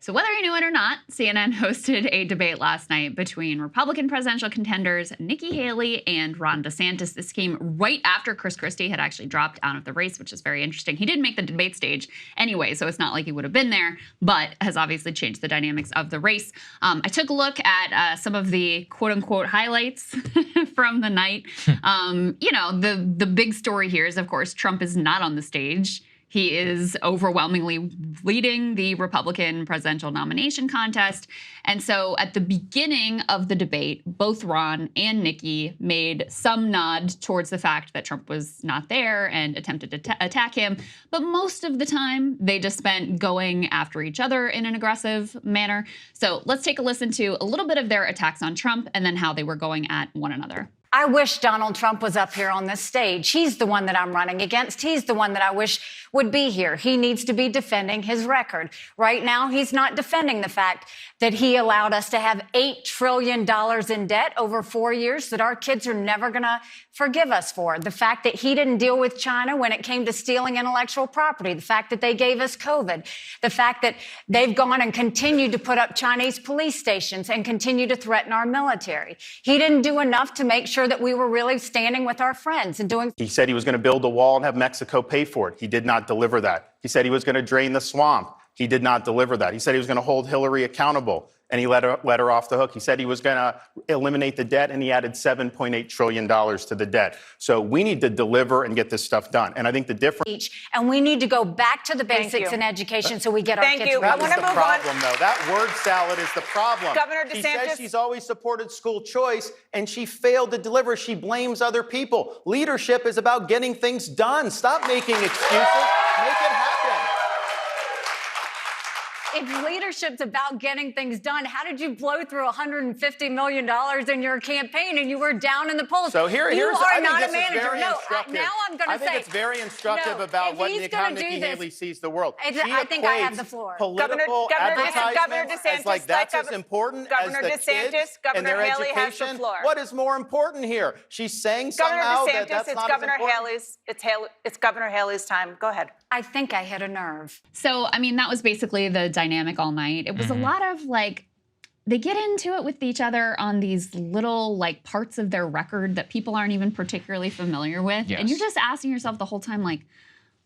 So whether you knew it or not, CNN hosted a debate last night between Republican presidential contenders Nikki Haley and Ron DeSantis. This came right after Chris Christie had actually dropped out of the race, which is very interesting. He didn't make the debate stage anyway, so it's not like he would have been there, but has obviously changed the dynamics of the race. I took a look at some of the quote-unquote highlights from the night. The big story here is, of course, Trump is not on the stage. He is overwhelmingly leading the Republican presidential nomination contest. And so at the beginning of the debate, both Ron and Nikki made some nod towards the fact that Trump was not there and attempted to attack him. But most of the time, they just spent going after each other in an aggressive manner. So let's take a listen to a little bit of their attacks on Trump and then how they were going at one another. I wish Donald Trump was up here on this stage. He's the one that I'm running against. He's the one that I wish would be here. He needs to be defending his record. Right now, he's not defending the fact that he allowed us to have $8 trillion in debt over 4 years that our kids are never going to forgive us for. The fact that he didn't deal with China when it came to stealing intellectual property. The fact that they gave us COVID. The fact that they've gone and continued to put up Chinese police stations and continue to threaten our military. He didn't do enough to make sure that we were really standing with our friends and doing. He said he was going to build a wall and have Mexico pay for it. He did not deliver that. He said he was going to drain the swamp. He did not deliver that. He said he was going to hold Hillary accountable, and he let her off the hook. He said he was going to eliminate the debt, and he added $7.8 trillion to the debt. So we need to deliver and get this stuff done. And I think the difference. And we need to go back to the basics in education so we get our kids. That was the problem, though. That word salad is the problem. Governor DeSantis. She says she's always supported school choice, and she failed to deliver. She blames other people. Leadership is about getting things done. Stop making excuses. Make it happen. If leadership's about getting things done, how did you blow through $150 million in your campaign and you were down in the polls? So here's I think not this a manager. Is very No, instructive. now I'm going to say. I think it's very instructive about how Nikki Haley sees the world. I think I have the floor. Political advertisements as like that's as important as the kids and their education. What is more important here? She's saying somehow that that's not as important. It's Governor Haley's time. Go ahead. I think I hit a nerve. So, I mean, that was basically the dynamic all night. It was a lot of like, they get into it with each other on these little like parts of their record that people aren't even particularly familiar with. Yes. And you're just asking yourself the whole time, like,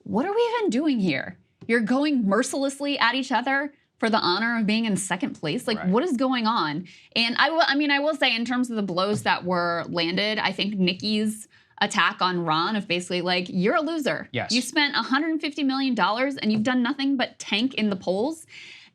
what are we even doing here? You're going mercilessly at each other for the honor of being in second place. Like, what is going on? And I will say in terms of the blows that were landed, I think Nikki's attack on Ron of basically like, you're a loser. Yes. You spent $150 million and you've done nothing but tank in the polls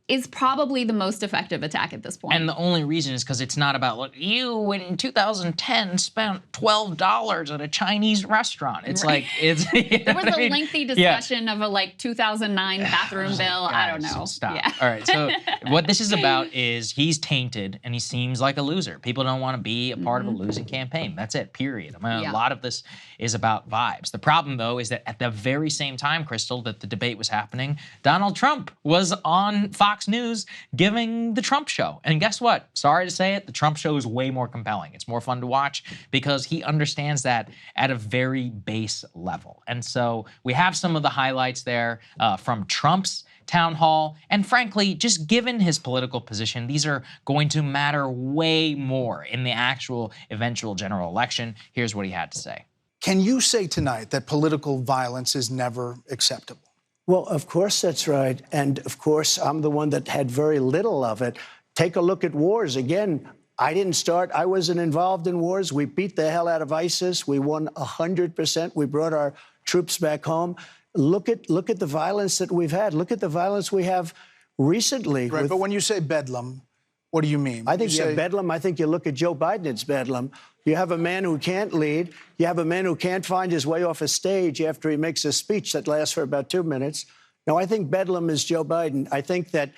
is probably the most effective attack at this point. And the only reason is because it's not about, look, you in 2010 spent $12 at a Chinese restaurant. It's like, it's... There was a lengthy discussion of a like 2009 bathroom bill. Like, I don't know. Stop. Yeah. All right, so what this is about is he's tainted and he seems like a loser. People don't want to be a part of a losing campaign. That's it, period. I mean, a lot of this is about vibes. The problem, though, is that at the very same time, Krystal, that the debate was happening, Donald Trump was on Fox News giving the Trump show. And guess what? Sorry to say it, the Trump show is way more compelling. It's more fun to watch because he understands that at a very base level. And so we have some of the highlights there from Trump's town hall. And frankly, just given his political position, these are going to matter way more in the actual eventual general election. Here's what he had to say. Can you say tonight that political violence is never acceptable? Well, of course that's right. And of course, I'm the one that had very little of it. Take a look at wars. Again, I didn't start. I wasn't involved in wars. We beat the hell out of ISIS. We won 100%. We brought our troops back home. Look at the violence that we've had. Look at the violence we have recently. Right, but when you say bedlam, what do you mean? I think you have bedlam. I think you look at Joe Biden, it's bedlam. You have a man who can't lead. You have a man who can't find his way off a stage after he makes a speech that lasts for about 2 minutes. No, I think bedlam is Joe Biden. I think that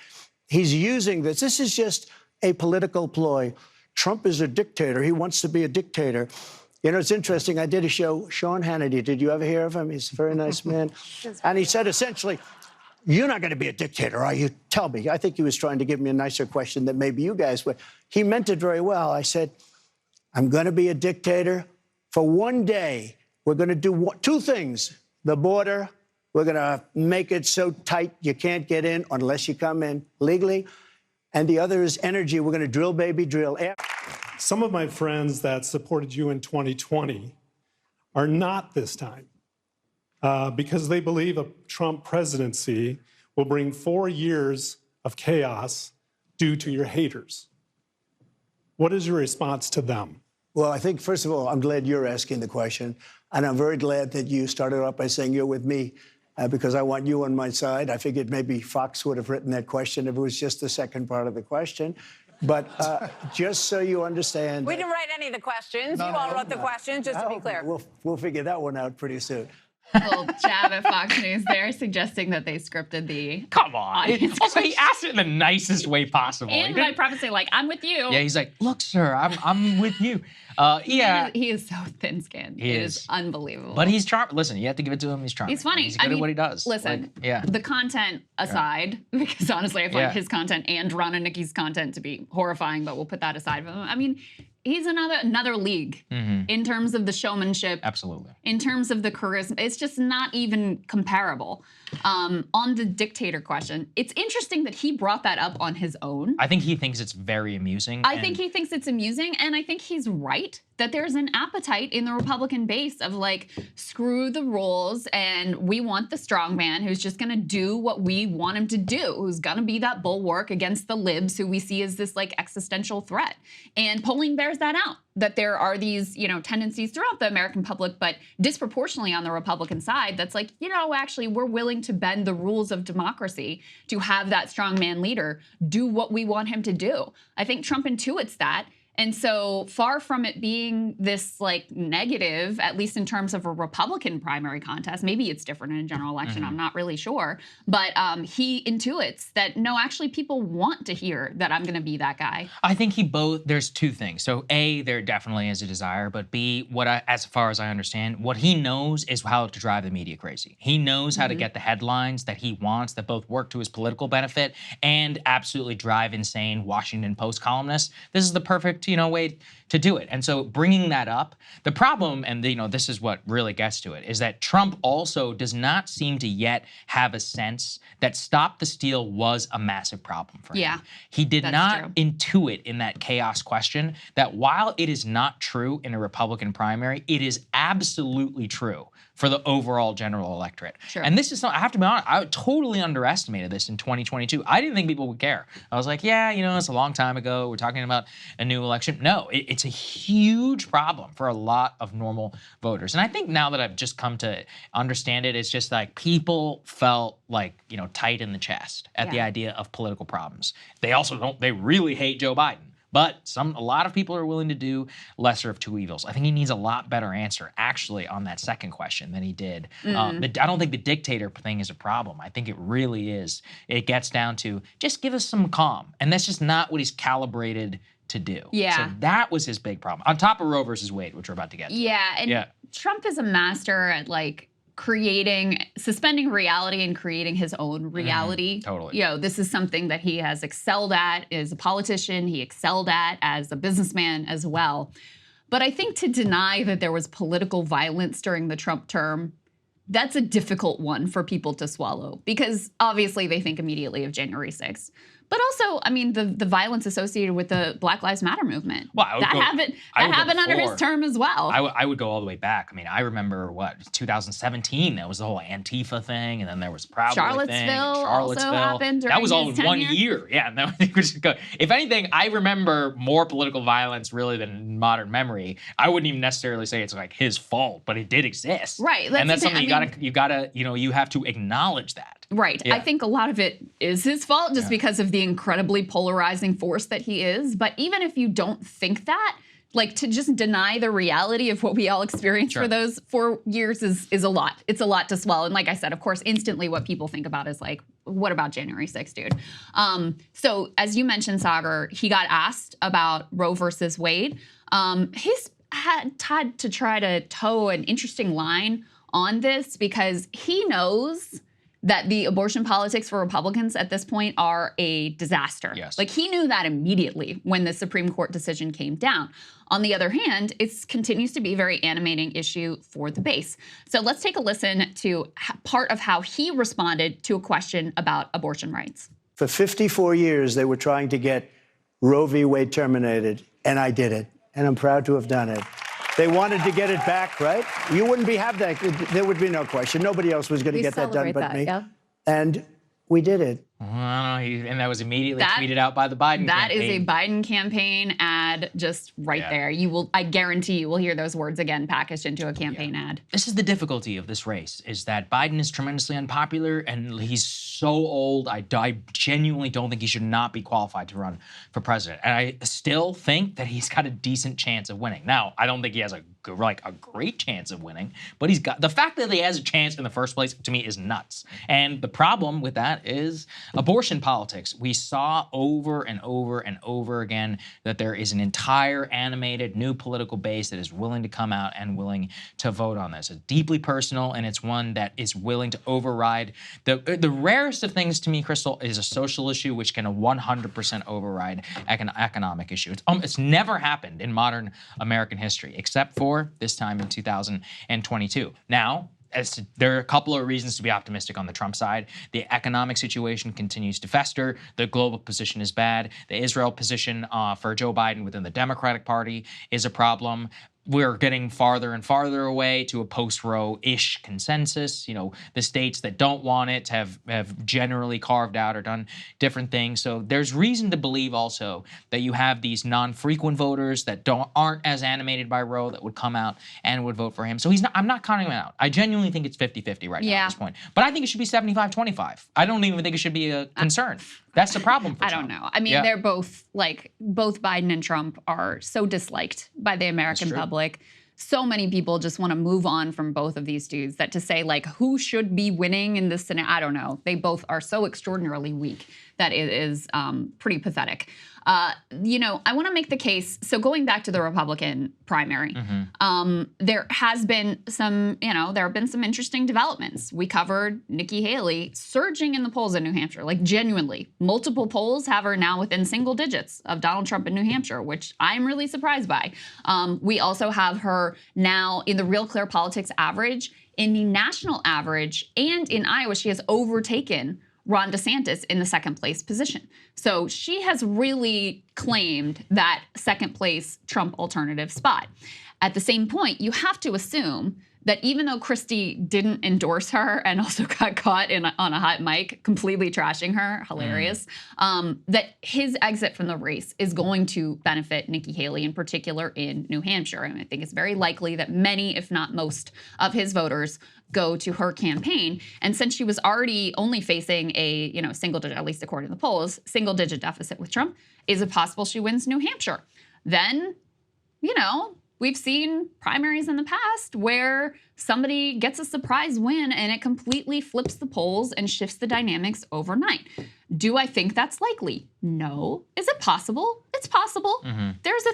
he's using this. This is just a political ploy. Trump is a dictator. He wants to be a dictator. You know, it's interesting. I did a show, Sean Hannity. Did you ever hear of him? He's a very nice man. And he said, essentially, you're not going to be a dictator, are you? Tell me. I think he was trying to give me a nicer question than maybe you guys would. He meant it very well. I said, I'm going to be a dictator for one day. We're going to do two things, the border We're going to make it so tight you can't get in unless you come in legally. And the other is energy. We're going to drill, baby, drill. Some of my friends that supported you in 2020 are not this time because they believe a Trump presidency will bring 4 years of chaos due to your haters. What is your response to them? Well, I think, first of all, I'm glad you're asking the question. And I'm very glad that you started off by saying you're with me because I want you on my side. I figured maybe Fox would have written that question if it was just the second part of the question. But just so you understand. We didn't write any of the questions. You all wrote the questions, just to be clear. We'll figure that one out pretty soon. Little jab at Fox News there, suggesting that they scripted the Come on. Also, he asked it in the nicest way possible. and by prophecy, like, I'm with you. Yeah, he's like, look, sir, I'm with you. Yeah. He is so thin-skinned. It is unbelievable. But he's charming. Listen, you have to give it to him. He's charming. He's funny. He's good at what he does. Listen, Like, the content aside, because honestly, I find his content and Ron and Nikki's content to be horrifying, but we'll put that aside. I mean, he's another league in terms of the showmanship. Absolutely. In terms of the charisma. It's just not even comparable. On the dictator question, it's interesting that he brought that up on his own. I think he thinks it's very amusing. I think he thinks it's amusing, and I think he's right that there's an appetite in the Republican base of like, screw the rules, and we want the strong man who's just gonna do what we want him to do, who's gonna be that bulwark against the libs who we see as this like existential threat. And polling bears that out, that there are these, tendencies throughout the American public, but disproportionately on the Republican side, that's like, actually we're willing to bend the rules of democracy to have that strongman leader do what we want him to do. I think Trump intuits that. And so far from it being this like negative, at least in terms of a Republican primary contest, maybe it's different in a general election, I'm not really sure. But he intuits that, no, actually people want to hear that I'm gonna be that guy. I think there's two things. So A, there definitely is a desire, but B, as far as I understand, what he knows is how to drive the media crazy. He knows how to get the headlines that he wants that both work to his political benefit and absolutely drive insane Washington Post columnists. This is the perfect way to do it. And so bringing that up, the problem, and this is what really gets to it, is that Trump also does not seem to yet have a sense that Stop the Steal was a massive problem for him. Yeah, he did not intuit in that chaos question that while it is not true in a Republican primary, it is absolutely true for the overall general electorate. Sure. And this is not, I have to be honest, I totally underestimated this in 2022. I didn't think people would care. I was like, yeah, it's a long time ago. We're talking about a new election. No, it's a huge problem for a lot of normal voters. And I think now that I've just come to understand it, it's just like people felt like, tight in the chest at the idea of political problems. They really hate Joe Biden. But a lot of people are willing to do lesser of two evils. I think he needs a lot better answer, actually, on that second question than he did. I don't think the dictator thing is a problem. I think it really is. It gets down to just give us some calm. And that's just not what he's calibrated to do. Yeah. So that was his big problem. On top of Roe versus Wade, which we're about to get to. Yeah, and Trump is a master at suspending reality and creating his own reality. Totally. This is something that he has excelled at as a politician. He excelled at as a businessman as well. But I think to deny that there was political violence during the Trump term, that's a difficult one for people to swallow because obviously they think immediately of January 6th. But also, I mean, the violence associated with the Black Lives Matter movement. Well, that happened under his term as well. I would go all the way back. I mean, I remember 2017, that was the whole Antifa thing, and then there was the Proud Boy thing. Charlottesville also happened during that was all his in 1 tenure. year. Yeah, and then we just go. If anything, I remember more political violence really than in modern memory. I wouldn't even necessarily say it's like his fault, but it did exist. Right. And that's something you gotta you have to acknowledge that. Right. Yeah. I think a lot of it is his fault just because of the incredibly polarizing force that he is. But even if you don't think that, to just deny the reality of what we all experienced for those 4 years is a lot. It's a lot to swallow. And like I said, of course, instantly what people think about is like, what about January 6th, dude? So as you mentioned, Saagar, he got asked about Roe versus Wade. He's had to try to toe an interesting line on this because he knows that the abortion politics for Republicans at this point are a disaster. Yes. Like, he knew that immediately when the Supreme Court decision came down. On the other hand, it continues to be a very animating issue for the base. So let's take a listen to part of how he responded to a question about abortion rights. For 54 years, they were trying to get Roe v. Wade terminated, and I did it, and I'm proud to have done it. They wanted to get it back, right? You wouldn't have that. There would be no question. Nobody else was going to get that done but me. Yeah. And we did it. And that was immediately tweeted out by the Biden campaign. That is a Biden campaign ad just right there. I guarantee you will hear those words again packaged into a campaign ad. This is the difficulty of this race, is that Biden is tremendously unpopular and he's so old. I genuinely don't think he should not be qualified to run for president. And I still think that he's got a decent chance of winning. Now, I don't think he has a great chance of winning, but he's got the fact that he has a chance in the first place, to me, is nuts. And the problem with that is abortion politics. We saw over and over and over again that there is an entire animated new political base that is willing to come out and willing to vote on this. It's deeply personal, and it's one that is willing to override. The rarest of things to me, Krystal, is a social issue which can 100% override an economic issue. It's never happened in modern American history, except for this time in 2022. Now, there are a couple of reasons to be optimistic on the Trump side. The economic situation continues to fester. The global position is bad. The Israel position for Joe Biden within the Democratic Party is a problem. We're getting farther and farther away to a post-Roe-ish consensus. You know, the states that don't want it have generally carved out or done different things. So there's reason to believe also that you have these non-frequent voters that aren't as animated by Roe that would come out and would vote for him. So I'm not counting him out. I genuinely think it's 50-50 right now at this point. But I think it should be 75-25. I don't even think it should be a concern. That's the problem for Trump. I don't know. I mean, they're both Biden and Trump are so disliked by the American public. So many people just want to move on from both of these dudes that to say, like, who should be winning in this scenario, I don't know. They both are so extraordinarily weak that it is pretty pathetic. You know, I want to make the case. So going back to the Republican primary, there has been some, there have been some interesting developments. We covered Nikki Haley surging in the polls in New Hampshire, like genuinely. Multiple polls have her now within single digits of Donald Trump in New Hampshire, which I'm really surprised by. We also have her now in the Real Clear Politics average, in the national average, and in Iowa, she has overtaken Ron DeSantis in the second place position. So she has really claimed that second place Trump alternative spot. At the same point, you have to assume that even though Christie didn't endorse her and also got caught on a hot mic completely trashing her, hilarious, that his exit from the race is going to benefit Nikki Haley in particular in New Hampshire. And I think it's very likely that many, if not most, of his voters go to her campaign. And since she was already only facing a single digit, at least according to the polls, single digit deficit with Trump, is it possible she wins New Hampshire? Then, we've seen primaries in the past where somebody gets a surprise win and it completely flips the polls and shifts the dynamics overnight. Do I think that's likely? No. Is it possible? It's possible. There's a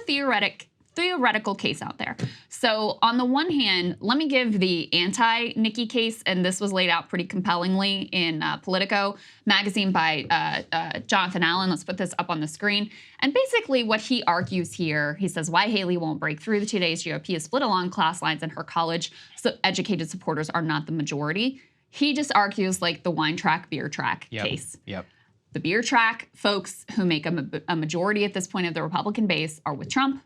theoretical case out there. So on the one hand, let me give the anti-Nikki case, and this was laid out pretty compellingly in Politico magazine by Jonathan Allen. Let's put this up on the screen. And basically what he argues here, he says why Haley won't break through the 2 days GOP is split along class lines and her college educated supporters are not the majority. He just argues like the wine track, beer track case. The beer track folks who make a majority at this point of the Republican base are with Trump.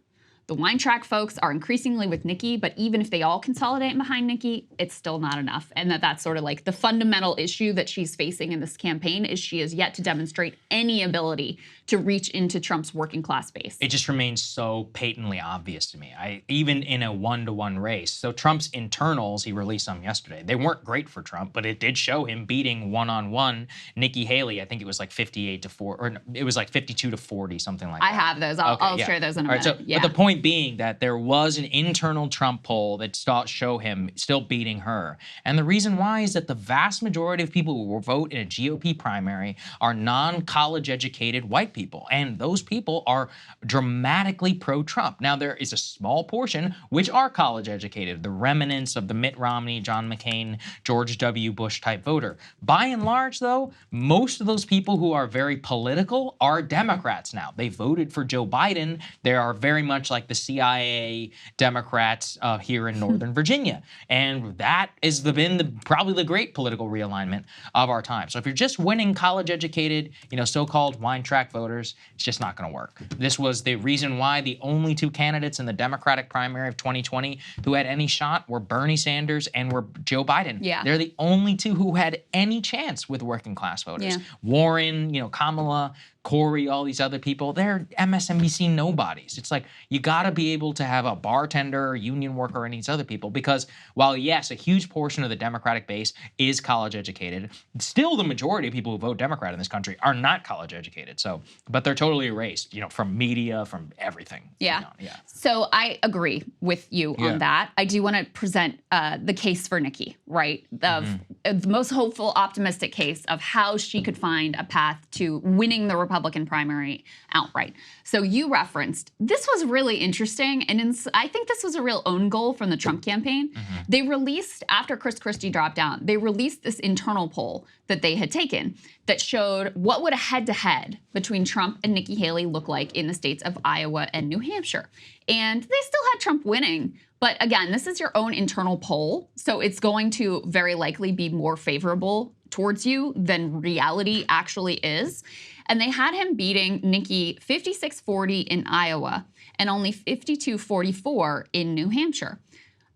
The wine track folks are increasingly with Nikki, but even if they all consolidate behind Nikki, it's still not enough. And that's sort of like the fundamental issue that she's facing in this campaign is she has yet to demonstrate any ability to reach into Trump's working class base. It just remains so patently obvious to me. Even in a one-to-one race. So Trump's internals, he released some yesterday. They weren't great for Trump, but it did show him beating one-on-one Nikki Haley. I think it was like 58-4, or it was like 52-40, something like that. I have those. I'll share those in a minute. But the point being that there was an internal Trump poll that showed him still beating her. And the reason why is that the vast majority of people who will vote in a GOP primary are non-college educated white people. And those people are dramatically pro-Trump. Now, there is a small portion which are college educated, the remnants of the Mitt Romney, John McCain, George W. Bush type voter. By and large, though, most of those people who are very political are Democrats now. They voted for Joe Biden. They are very much like the CIA Democrats here in Northern Virginia. And that has been probably the great political realignment of our time. So if you're just winning college-educated, so-called wine track voters, it's just not going to work. This was the reason why the only two candidates in the Democratic primary of 2020 who had any shot were Bernie Sanders and were Joe Biden. Yeah. They're the only two who had any chance with working class voters. Yeah. Warren, Kamala, Corey, all these other people, they're MSNBC nobodies. It's like you got to be able to have a bartender, union worker, and these other people because while, yes, a huge portion of the Democratic base is college educated, still the majority of people who vote Democrat in this country are not college educated. So, but they're totally erased, from media, from everything. Yeah. So I agree with you on that. I do want to present the case for Nikki, right? The most hopeful, optimistic case of how she could find a path to winning the Republican primary outright. So you referenced, this was really interesting, and I think this was a real own goal from the Trump campaign. They released, after Chris Christie dropped down, they released this internal poll that they had taken that showed what would a head-to-head between Trump and Nikki Haley look like in the states of Iowa and New Hampshire. And they still had Trump winning. But again, this is your own internal poll, so it's going to very likely be more favorable towards you than reality actually is. And they had him beating Nikki 56-40 in Iowa and only 52-44 in New Hampshire.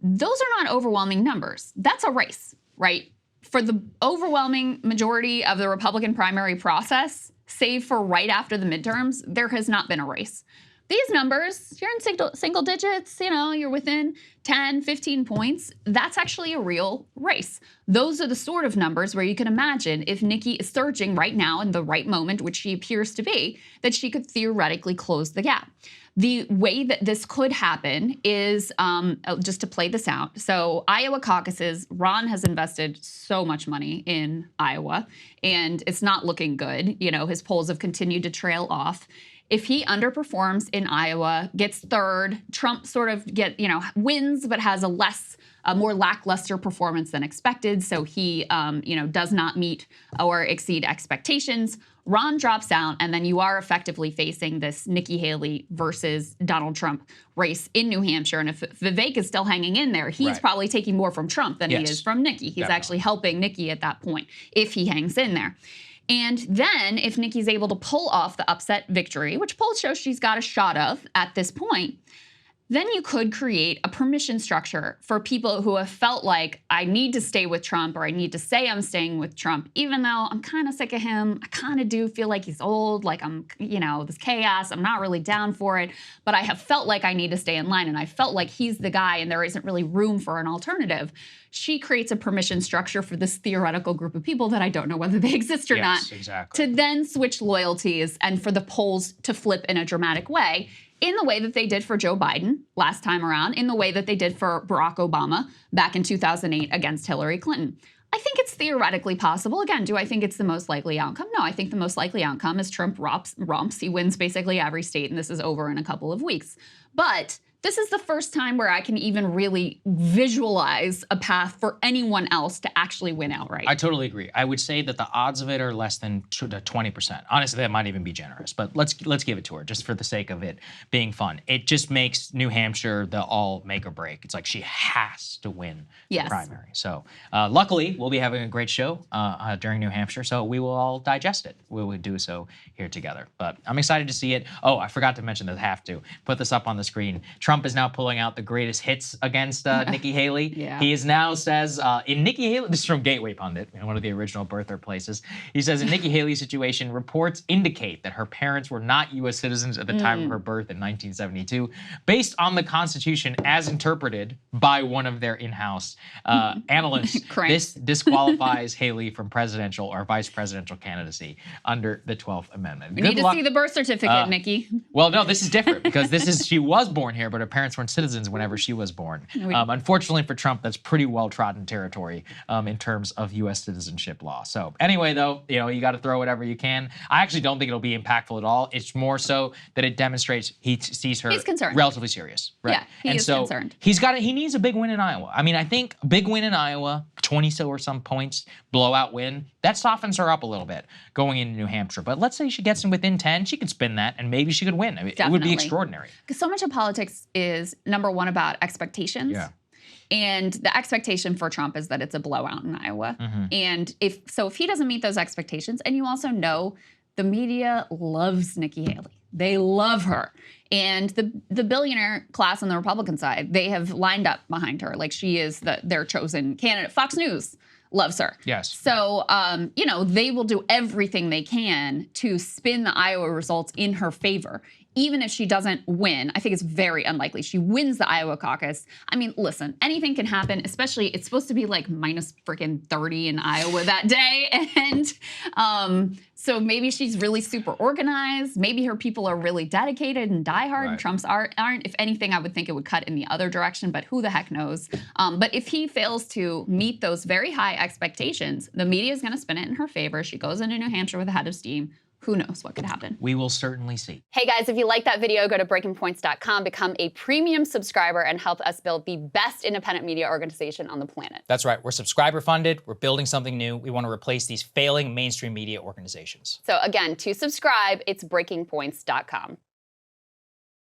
Those are not overwhelming numbers. That's a race, right? For the overwhelming majority of the Republican primary process, save for right after the midterms, there has not been a race. These numbers, you're in single digits, you're within 10, 15 points. That's actually a real race. Those are the sort of numbers where you can imagine if Nikki is surging right now in the right moment, which she appears to be, that she could theoretically close the gap. The way that this could happen is, just to play this out. So Iowa caucuses, Ron has invested so much money in Iowa, and it's not looking good. His polls have continued to trail off. If he underperforms in Iowa, gets third, Trump sort of wins, but has a more lackluster performance than expected. So he, does not meet or exceed expectations. Ron drops out, and then you are effectively facing this Nikki Haley versus Donald Trump race in New Hampshire. And if Vivek is still hanging in there, he's probably taking more from Trump than he is from Nikki. He's actually helping Nikki at that point if he hangs in there. And then if Nikki's able to pull off the upset victory, which polls show she's got a shot of at this point, then you could create a permission structure for people who have felt like I need to stay with Trump or I need to say I'm staying with Trump, even though I'm kind of sick of him. I kind of do feel like he's old, like I'm, this chaos. I'm not really down for it, but I have felt like I need to stay in line and I felt like he's the guy and there isn't really room for an alternative. She creates a permission structure for this theoretical group of people that I don't know whether they exist or not, exactly. To then switch loyalties and for the polls to flip in a dramatic way. In the way that they did for Joe Biden last time around, in the way that they did for Barack Obama back in 2008 against Hillary Clinton. I think it's theoretically possible. Again, do I think it's the most likely outcome? No, I think the most likely outcome is Trump romps. He wins basically every state, and this is over in a couple of weeks. But this is the first time where I can even really visualize a path for anyone else to actually win outright. I totally agree. I would say that the odds of it are less than 20%. Honestly, that might even be generous, but let's give it to her just for the sake of it being fun. It just makes New Hampshire the all make or break. It's like she has to win the primary. So luckily, we'll be having a great show during New Hampshire, so we will all digest it. We will do so here together. But I'm excited to see it. Oh, I forgot to mention that I have to put this up on the screen. Trump is now pulling out the greatest hits against Nikki Haley. He is now says, in Nikki Haley, this is from Gateway Pundit, one of the original birther places. He says, in Nikki Haley's situation, reports indicate that her parents were not U.S. citizens at the time of her birth in 1972, based on the Constitution as interpreted by one of their in-house analysts. This disqualifies Haley from presidential or vice presidential candidacy under the 12th Amendment. We need to see the birth certificate, Nikki. Well, no, this is different because she was born here, but but her parents weren't citizens whenever she was born. Unfortunately for Trump, that's pretty well-trodden territory in terms of U.S. citizenship law. So anyway, though, you got to throw whatever you can. I actually don't think it'll be impactful at all. It's more so that it demonstrates he sees her relatively serious. Right? Yeah, he is concerned. He needs a big win in Iowa. I mean, I think a big win in Iowa, 20 or some points, blowout win, that softens her up a little bit going into New Hampshire. But let's say she gets in within 10, she could spin that, and maybe she could win. I mean, it would be extraordinary. Because so much of politics is, number one, about expectations. Yeah. And the expectation for Trump is that it's a blowout in Iowa. And if he doesn't meet those expectations, and you also know the media loves Nikki Haley. They love her. And the billionaire class on the Republican side, they have lined up behind her. Like, she is their chosen candidate. Fox News loves her. Yes. So, they will do everything they can to spin the Iowa results in her favor. Even if she doesn't win, I think it's very unlikely she wins the Iowa caucus. I mean, listen, anything can happen, especially it's supposed to be like minus freaking 30 in Iowa that day. And so maybe she's really super organized. Maybe her people are really dedicated and diehard. Right. Trump's aren't. If anything, I would think it would cut in the other direction, but who the heck knows? But if he fails to meet those very high expectations, the media is going to spin it in her favor. She goes into New Hampshire with a head of steam. Who knows what could happen? We will certainly see. Hey guys, if you like that video, go to breakingpoints.com, become a premium subscriber, and help us build the best independent media organization on the planet. That's right. We're subscriber funded. We're building something new. We want to replace these failing mainstream media organizations. So again, to subscribe, it's breakingpoints.com.